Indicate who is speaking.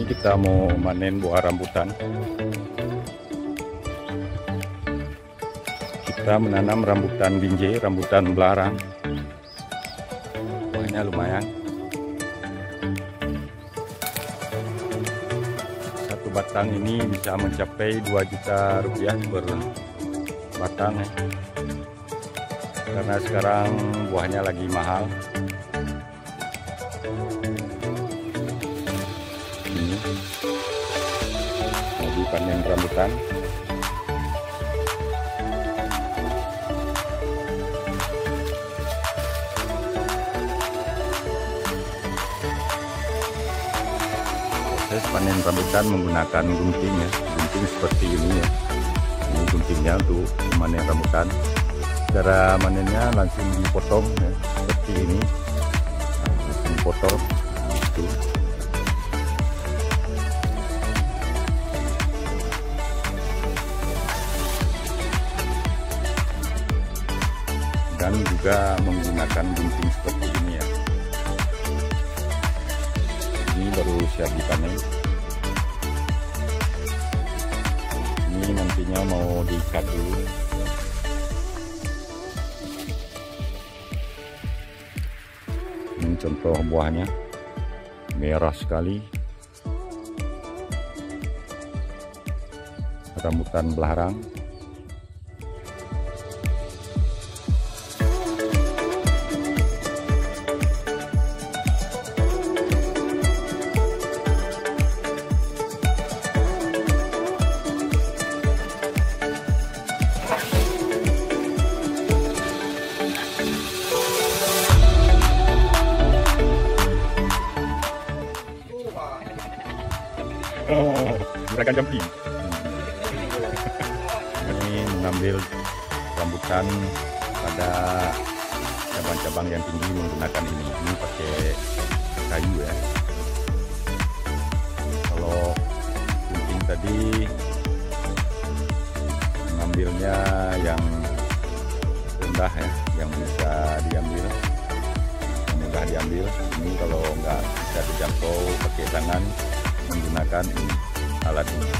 Speaker 1: kita mau manen buah rambutan. Kita menanam rambutan binjai, rambutan belarang. Buahnya lumayan. Satu batang ini bisa mencapai 2 juta rupiah per batang ya. Karena sekarang buahnya lagi mahal. Ini lagi panen rambutan. Proses panen rambutan menggunakan gunting ya, gunting seperti ini ya. Ini guntingnya untuk memanen rambutan. Cara manennya langsung dipotong ya, seperti ini. Nah, langsung dipotong gitu. Dan juga menggunakan gunting seperti ini ya. Ini baru siap dipanen. Ini nantinya mau diikat dulu. Ini contoh buahnya, merah sekali. Rambutan belarang. Oh, gerakan jumping. Ini mengambil rambutan pada cabang-cabang yang tinggi menggunakan ini. Ini pakai kayu ya. Kalau gunting tadi mengambilnya yang rendah ya, yang bisa diambil, yang mudah diambil. Ini kalau nggak bisa dijangkau pakai tangan, menggunakan ini, alat ini.